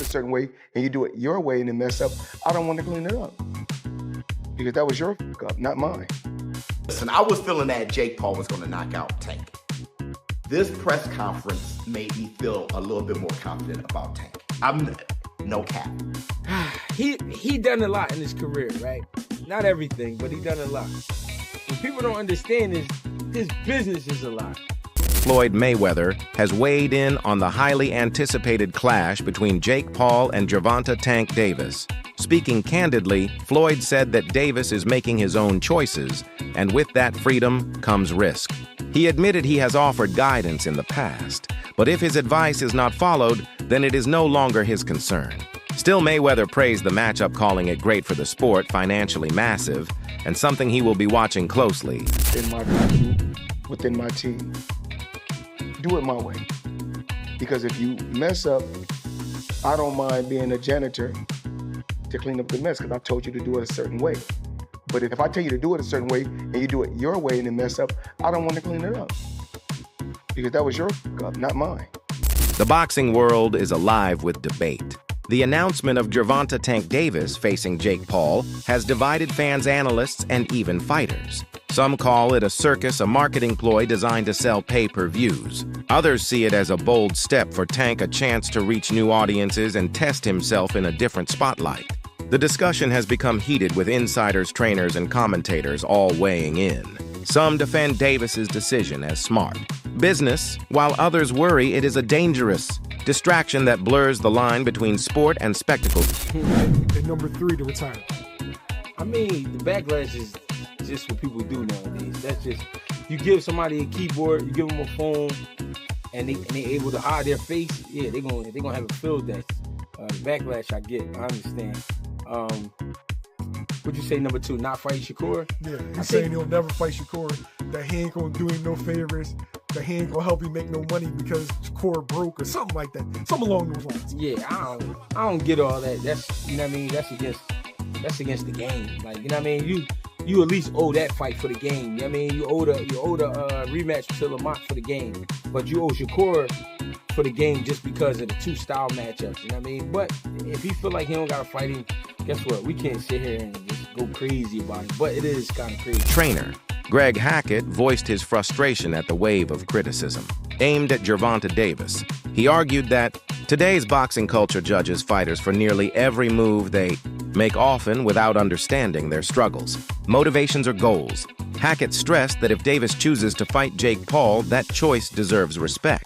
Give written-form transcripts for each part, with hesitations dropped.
Certain way and you do it your way and then mess up, I don't want to clean it up because that was your up, not mine. Listen, I was feeling that Jake Paul was going to knock out Tank. This press conference made me feel a little bit more confident about Tank. I'm no cap. He done a lot in his career, right? Not everything, but he done a lot. What people don't understand is his business is a lot. Floyd Mayweather has weighed in on the highly anticipated clash between Jake Paul and Gervonta "Tank" Davis. Speaking candidly, Floyd said that Davis is making his own choices, and with that freedom comes risk. He admitted he has offered guidance in the past, but if his advice is not followed, then it is no longer his concern. Still, Mayweather praised the matchup, calling it great for the sport, financially massive, and something he will be watching closely. In my country, within my team. Do it my way. Because if you mess up, I don't mind being a janitor to clean up the mess because I told you to do it a certain way. But if I tell you to do it a certain way and you do it your way and then mess up, I don't want to clean it up because that was your up, not mine. The boxing world is alive with debate. The announcement of Gervonta "Tank" Davis facing Jake Paul has divided fans, analysts, and even fighters. Some call it a circus, a marketing ploy designed to sell pay-per-views. Others see it as a bold step for Tank, a chance to reach new audiences and test himself in a different spotlight. The discussion has become heated with insiders, trainers, and commentators all weighing in. Some defend Davis's decision as smart business, while others worry it is a dangerous distraction that blurs the line between sport and spectacle. And number 3 to retire. I mean, the backlash is just what people do nowadays. That's just, you give somebody a keyboard, you give them a phone, and they able to hide their face. Yeah, they're gonna have a field day. The backlash I get, I understand. What'd you say, number 2, not fight Shakur? Yeah, he's saying he'll never fight Shakur, that he ain't gonna do him no favors, that he ain't gonna help him make no money because Shakur broke or something like that. Something along those lines. Yeah, I don't get all that. That's, you know what I mean, that's against the game. Like, you know what I mean? You at least owe that fight for the game. You know what I mean? You owe the rematch to Lamont for the game. But you owe Shakur for the game just because of the 2 style matchups. You know what I mean? But if he feel like he don't gotta fight him, guess what? We can't sit here and just go crazy about it. But it is kind of crazy. Trainer Greg Hackett voiced his frustration at the wave of criticism aimed at Gervonta Davis. He argued that today's boxing culture judges fighters for nearly every move they make, often without understanding their struggles, motivations, or goals. Hackett stressed that if Davis chooses to fight Jake Paul, that choice deserves respect.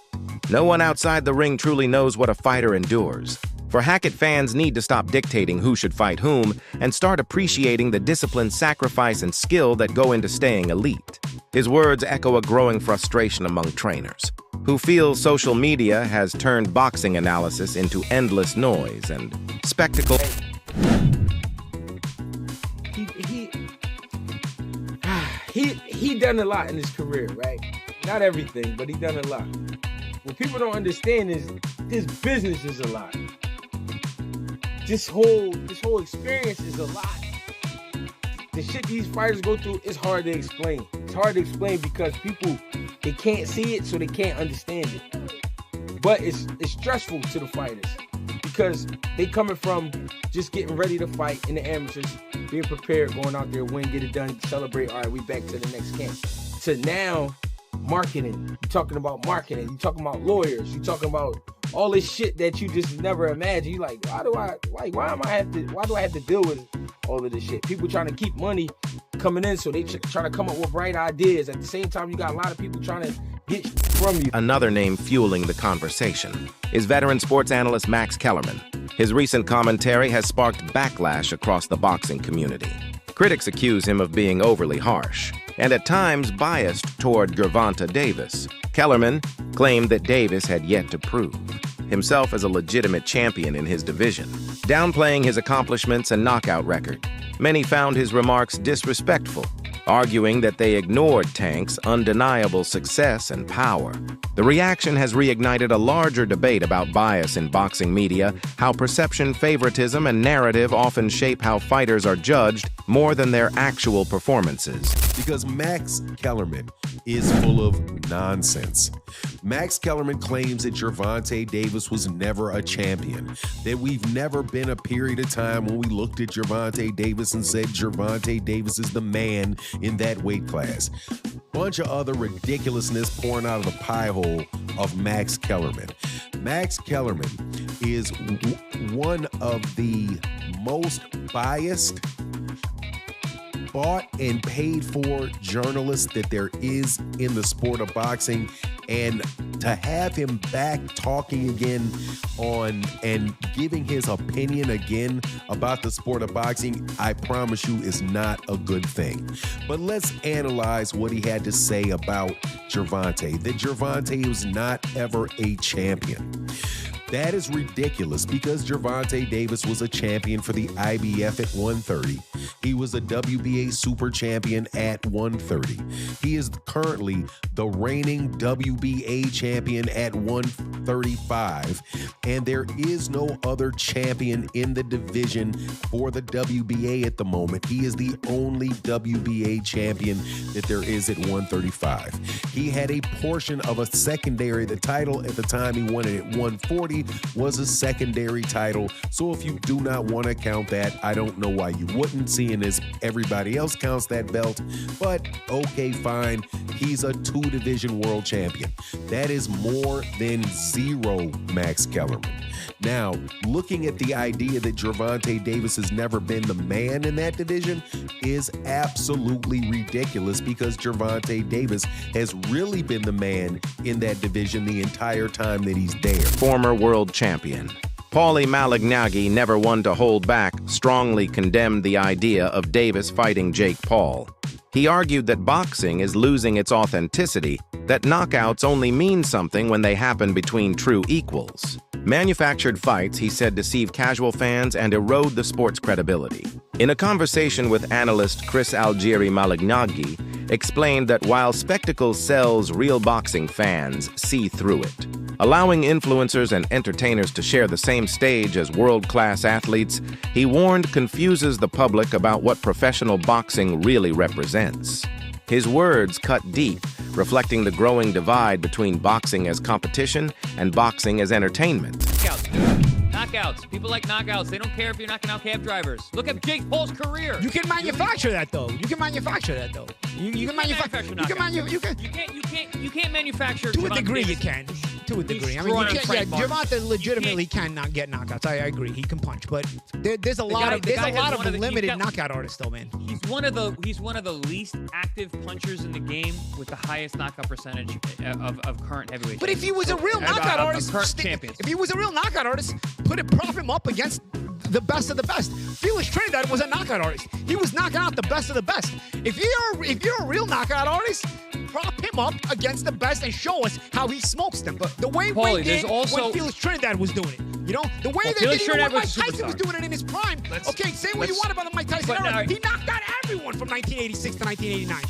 No one outside the ring truly knows what a fighter endures. For Hackett, fans need to stop dictating who should fight whom and start appreciating the discipline, sacrifice, and skill that go into staying elite. His words echo a growing frustration among trainers, who feel social media has turned boxing analysis into endless noise and spectacle. He done a lot in his career, right? Not everything, but he done a lot. What people don't understand is his business is a lot. This whole experience is a lot. The shit these fighters go through is hard to explain. It's hard to explain because people, they can't see it, so they can't understand it. But it's stressful to the fighters because they coming from just getting ready to fight in the amateurs, being prepared, going out there, win, get it done, celebrate. All right, we back to the next camp. To now, marketing. You're talking about marketing. You're talking about lawyers. You're talking about all this shit that you just never imagined. You're like, why do I have to deal with all of this shit? People trying to keep money coming in, so they trying to come up with bright ideas. At the same time, you got a lot of people trying to get from you. Another name fueling the conversation is veteran sports analyst Max Kellerman. His recent commentary has sparked backlash across the boxing community. Critics accuse him of being overly harsh and at times biased toward Gervonta Davis. Kellerman claimed that Davis had yet to prove himself as a legitimate champion in his division, downplaying his accomplishments and knockout record. Many found his remarks disrespectful arguing that they ignored Tank's undeniable success and power. The reaction has reignited a larger debate about bias in boxing media, how perception, favoritism, and narrative often shape how fighters are judged more than their actual performances. Because Max Kellerman is full of nonsense. Max Kellerman claims that Gervonta Davis was never a champion, that we've never been a period of time when we looked at Gervonta Davis and said Gervonta Davis is the man in that weight class. Bunch of other ridiculousness pouring out of the pie hole of Max Kellerman. Max Kellerman is one of the most biased, bought and paid for journalist that there is in the sport of boxing, and to have him back talking again on and giving his opinion again about the sport of boxing, I promise you is not a good thing. But let's analyze what he had to say about Gervonta, that Gervonta was not ever a champion. That is ridiculous because Gervonta Davis was a champion for the IBF at 130. He was a WBA super champion at 130. He is currently the reigning WBA champion at 135. And there is no other champion in the division for the WBA at the moment. He is the only WBA champion that there is at 135. He had a portion of a secondary, the title at the time he won it at 140 was a secondary title. So if you do not want to count that, I don't know why you wouldn't, seeing as everybody else counts that belt. But okay, fine. He's a 2-division world champion. That is more than zero, Max Kellerman. Now, looking at the idea that Gervonta Davis has never been the man in that division is absolutely ridiculous because Gervonta Davis has really been the man in that division the entire time that he's there. Former world champion Paulie Malignaggi, never one to hold back, strongly condemned the idea of Davis fighting Jake Paul. He argued that boxing is losing its authenticity, that knockouts only mean something when they happen between true equals. Manufactured fights, he said, deceive casual fans and erode the sport's credibility. In a conversation with analyst Chris Algieri, Malignaggi explained that while spectacle sells, real boxing fans see through it. Allowing influencers and entertainers to share the same stage as world-class athletes, he warned confuses the public about what professional boxing really represents. His words cut deep, reflecting the growing divide between boxing as competition and boxing as entertainment. Knockouts, dude. Knockouts. People like knockouts. They don't care if you're knocking out cab drivers. Look at Jake Paul's career. You can manufacture that, though. You can manufacture that, though. You can manufacture. You can't manufacture. To a degree, you can. To a degree. I mean, you can't, yeah, Gervonta legitimately cannot get knockouts. I agree. He can punch, but there's a lot of limited knockout artists, though, man. He's one of the least active punchers in the game with the highest knockout percentage of current heavyweight. But if he was a real knockout artist, if he was a real knockout artist, prop him up against the best of the best. Felix Trinidad was a knockout artist. He was knocking out the best of the best. If you're a real knockout artist, prop him up against the best and show us how he smokes them. But the way we did when Felix Trinidad was doing it, you know, the way they did when Mike Tyson was doing it in his prime. Okay, say what you want about the Mike Tyson era. He knocked out everyone from 1986 to 1989.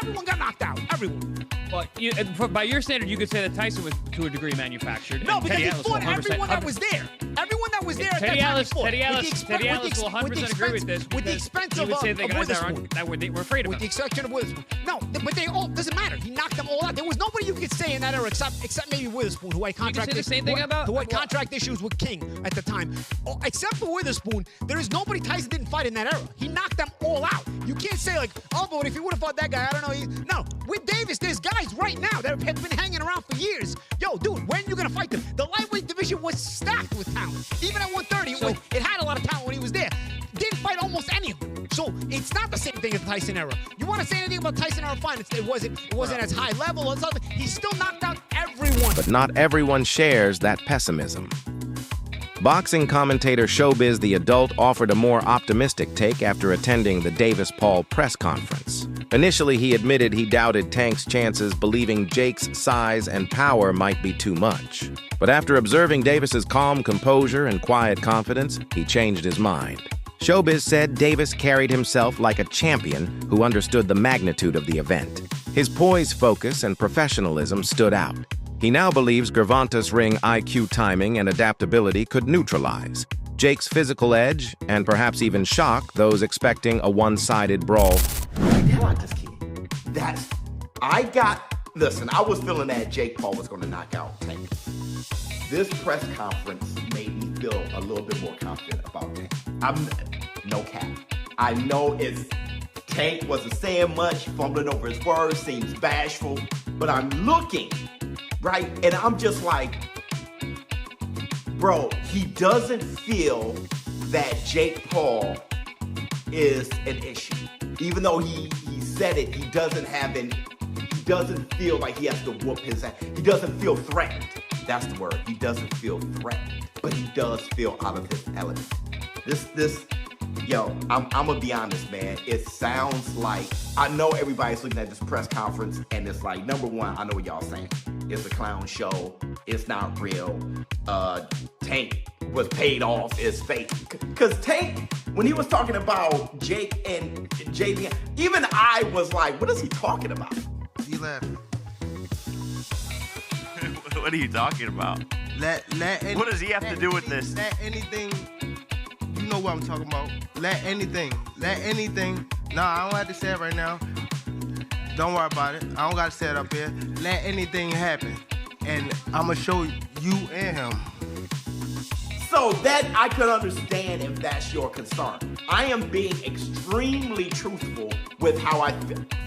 Everyone got knocked out. Everyone. But by your standard, you could say that Tyson was to a degree manufactured. No, because he fought everyone that was there. Everyone that was there at that time he fought. Teddy Atlas will 100% agree with this. With the expense of Witherspoon. That were afraid of him. With the exception of Witherspoon. No, but they all, doesn't matter. He knocked them all out. There was nobody you could say in that era except maybe Witherspoon, who had contract issues with King at the time. Except for Witherspoon, there is nobody Tyson didn't fight in that era. He knocked them all out. You can't say like, oh, but if he would have fought that guy, I don't know. No, with Davis, there's guys right now that have been hanging around for years. Yo, dude, when are you gonna fight them? The lightweight division was stacked with talent. Even at 130, it had a lot of talent when he was there. Didn't fight almost any of them. So it's not the same thing as the Tyson era. You want to say anything about Tyson era? Fine. It wasn't as high level or something. He still knocked out everyone. But not everyone shares that pessimism. Boxing commentator Showbiz the Adult offered a more optimistic take after attending the Davis-Paul press conference. Initially, he admitted he doubted Tank's chances, believing Jake's size and power might be too much. But after observing Davis's calm composure and quiet confidence, he changed his mind. Showbiz said Davis carried himself like a champion who understood the magnitude of the event. His poise, focus, and professionalism stood out. He now believes Gervonta's ring IQ, timing, and adaptability could neutralize Jake's physical edge and perhaps even shock those expecting a one-sided brawl. Hell, I just kidding. Listen, I was feeling that Jake Paul was going to knock out Tank. This press conference made me feel a little bit more confident about Tank. No cap. I know Tank wasn't saying much, fumbling over his words, seems bashful, but I'm looking, right? And I'm just like, bro, he doesn't feel that Jake Paul is an issue. Even though he said it, he doesn't feel like he has to whoop his ass. He doesn't feel threatened. That's the word. He doesn't feel threatened, but he does feel out of his element. I'm gonna be honest, man. It sounds like, I know everybody's looking at this press conference and it's like, number one, I know what y'all saying. It's a clown show. It's not real. Tank was paid off. It's fake. Cause Tank, when he was talking about Jake and JB, even I was like, what is he talking about? You laughing? What are you talking about? What does he have to do with this? Let anything, you know what I'm talking about. Let anything. Nah, I don't have to say it right now. Don't worry about it. I don't got to say it up here. Let anything happen. And I'm going to show you and him. So that I could understand if that's your concern. I am being extremely truthful with how I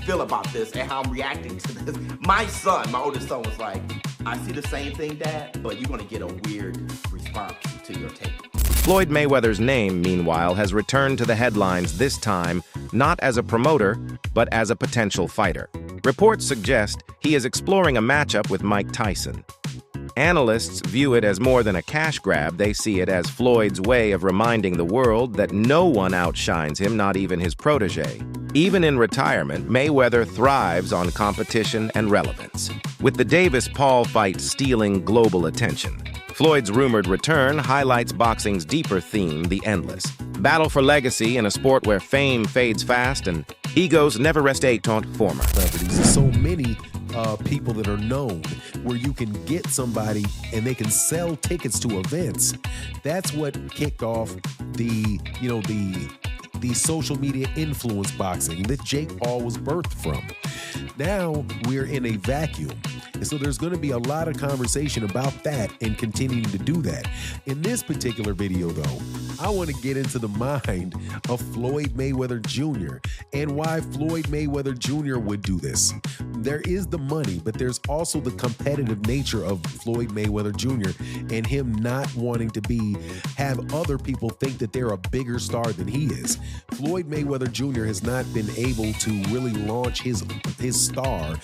feel about this and how I'm reacting to this. My oldest son was like, I see the same thing, Dad, but you're gonna get a weird response to your take. Floyd Mayweather's name, meanwhile, has returned to the headlines, this time not as a promoter, but as a potential fighter. Reports suggest he is exploring a matchup with Mike Tyson. Analysts view it as more than a cash grab. They see it as Floyd's way of reminding the world that no one outshines him, not even his protege. Even in retirement, Mayweather thrives on competition and relevance, with the Davis-Paul fight stealing global attention. Floyd's rumored return highlights boxing's deeper theme, the endless battle for legacy in a sport where fame fades fast and egos never rest tant former. There's so many people that are known where you can get somebody and they can sell tickets to events. That's what kicked off the social media influence boxing that Jake Paul was birthed from. Now we're in a vacuum. And so there's going to be a lot of conversation about that and continuing to do that. In this particular video, though, I want to get into the mind of Floyd Mayweather Jr. and why Floyd Mayweather Jr. would do this. There is the money, but there's also the competitive nature of Floyd Mayweather Jr. and him not wanting to have other people think that they're a bigger star than he is. Floyd Mayweather Jr. has not been able to really launch his star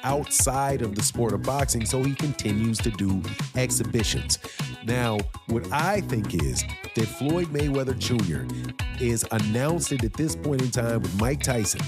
outside of the sport of boxing, so he continues to do exhibitions. Now, what I think is that Floyd Mayweather Jr. is announced it at this point in time with Mike Tyson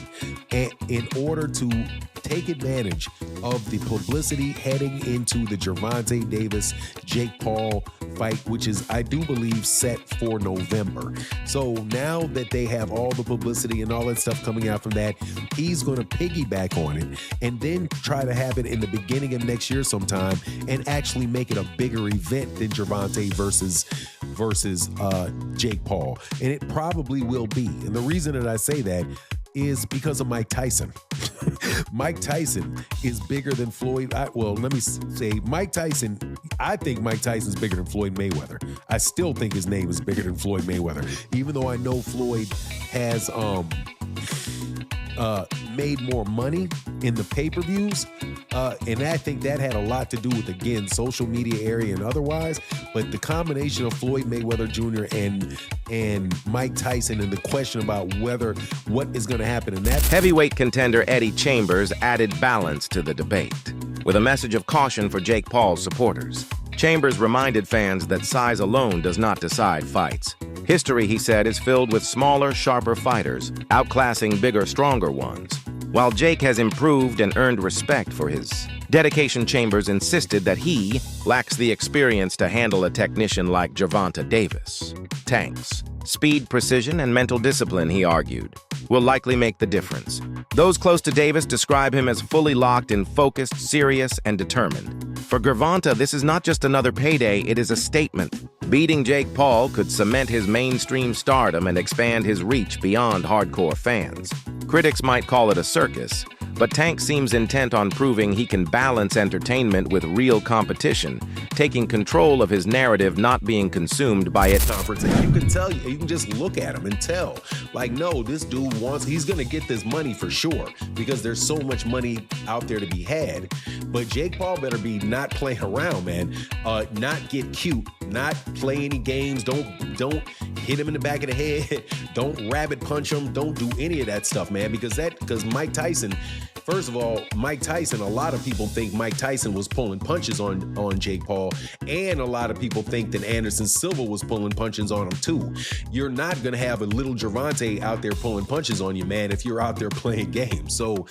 in order to take advantage of the publicity heading into the Gervonta Davis Jake Paul fight, which is, I do believe, set for November. So now that they have all the publicity and all that stuff coming out from that, he's going to piggyback on it and then try to have it in the beginning of next year sometime and actually make it a bigger event than Gervonta versus Jake Paul. And it probably will be. And the reason that I say that is because of Mike Tyson. Mike Tyson is bigger than Floyd. Let me say Mike Tyson. I think Mike Tyson's bigger than Floyd Mayweather. I still think his name is bigger than Floyd Mayweather, even though I know Floyd has made more money in the pay-per-views. And I think that had a lot to do with, again, social media area and otherwise. But the combination of Floyd Mayweather Jr. and Mike Tyson and the question about what is going to happen in that. Heavyweight contender Eddie Chambers added balance to the debate, with a message of caution for Jake Paul's supporters. Chambers reminded fans that size alone does not decide fights. History, he said, is filled with smaller, sharper fighters, outclassing bigger, stronger ones. While Jake has improved and earned respect for his dedication, Chambers insisted that he lacks the experience to handle a technician like Gervonta Davis. Tank's Speed, precision, and mental discipline, he argued, will likely make the difference. Those close to Davis describe him as fully locked in, focused, serious, and determined. For Gervonta, this is not just another payday, it is a statement. Beating Jake Paul could cement his mainstream stardom and expand his reach beyond hardcore fans. Critics might call it a circus, but Tank seems intent on proving he can balance entertainment with real competition, taking control of his narrative, not being consumed by it. Conference, and you can tell, you can just look at him and tell, like, no, this dude he's gonna get this money for sure, because there's so much money out there to be had. But Jake Paul better be not playing around, man. Not get cute, not play any games, don't hit him in the back of the head, don't rabbit punch him, don't do any of that stuff, man, because Mike Tyson, first of all, Mike Tyson, a lot of people think Mike Tyson was pulling punches on Jake Paul, and a lot of people think that Anderson Silva was pulling punches on him too. You're not gonna have a little Gervonta out there pulling punches on you, man, if you're out there playing games. So,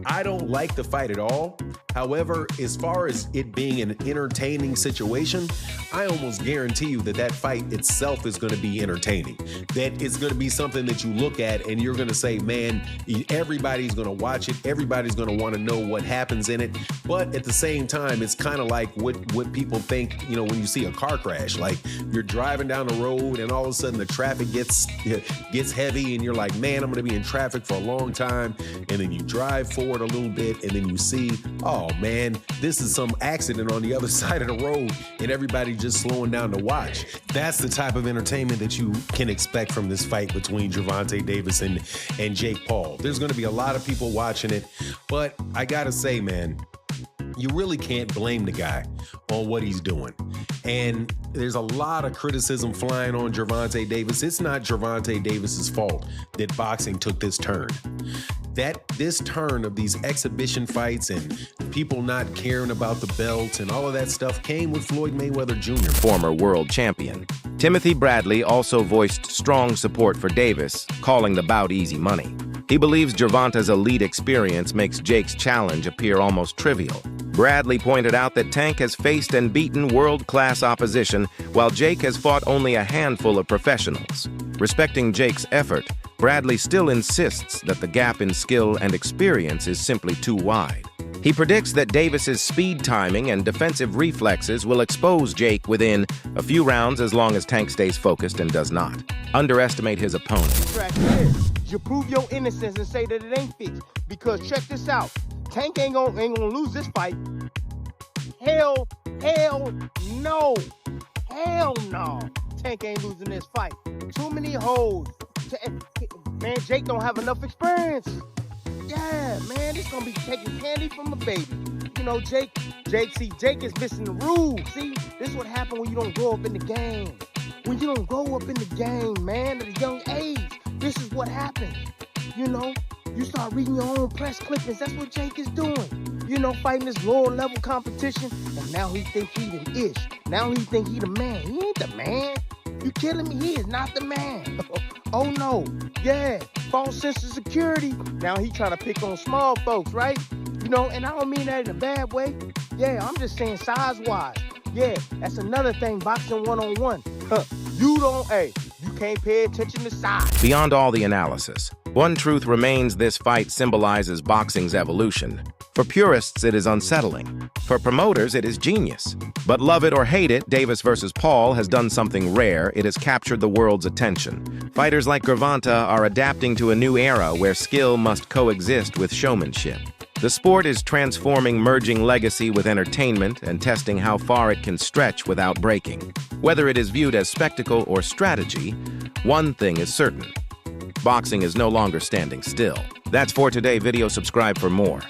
I don't like the fight at all. However, as far as it being an entertaining situation, I almost guarantee you that fight itself is going to be entertaining. That it's going to be something that you look at and you're going to say, man, everybody's going to watch it. Everybody's going to want to know what happens in it. But at the same time, it's kind of like what people think, when you see a car crash. Like, you're driving down the road and all of a sudden the traffic gets heavy and you're like, man, I'm going to be in traffic for a long time. And then you drive forward a little bit and then you see, oh man, this is some accident on the other side of the road and everybody just slowing down to watch. That's the type of entertainment that you can expect from this fight between Gervonta Davis and Jake Paul. There's going to be a lot of people watching it, but I gotta say, man, you really can't blame the guy on what he's doing. And there's a lot of criticism flying on Gervonta Davis. It's not Gervonta Davis's fault that boxing took this turn. This turn of these exhibition fights and people not caring about the belt and all of that stuff came with Floyd Mayweather Jr., former world champion. Timothy Bradley also voiced strong support for Davis, calling the bout easy money. He believes Gervonta's elite experience makes Jake's challenge appear almost trivial. Bradley pointed out that Tank has faced and beaten world-class opposition, while Jake has fought only a handful of professionals. Respecting Jake's effort, Bradley still insists that the gap in skill and experience is simply too wide. He predicts that Davis's speed timing and defensive reflexes will expose Jake within a few rounds as long as Tank stays focused and does not underestimate his opponent. You prove your innocence and say that it ain't fixed. Because check this out, Tank ain't gonna lose this fight. Hell no. Hell no. Tank ain't losing this fight. Too many hoes. Man, Jake don't have enough experience. Yeah, man, this gonna be taking candy from a baby. Jake is missing the rules. See, this is what happened when you don't grow up in the game. When you don't grow up in the game, man, at a young age, this is what happens. You start reading your own press clippings. That's what Jake is doing. Fighting this lower level competition, and now he think he the ish. Now he think he the man. He ain't the man. You kidding me? He is not the man. Oh no. Yeah. False sense of security. Now he trying to pick on small folks, right? And I don't mean that in a bad way. Yeah, I'm just saying size-wise. Yeah, that's another thing, boxing one-on-one. You can't pay attention to size. Beyond all the analysis, one truth remains: this fight symbolizes boxing's evolution. For purists, it is unsettling. For promoters, it is genius. But love it or hate it, Davis versus Paul has done something rare. It has captured the world's attention. Fighters like Gervonta are adapting to a new era where skill must coexist with showmanship. The sport is transforming, merging legacy with entertainment and testing how far it can stretch without breaking. Whether it is viewed as spectacle or strategy, one thing is certain: boxing is no longer standing still. That's for today. Video. Subscribe for more.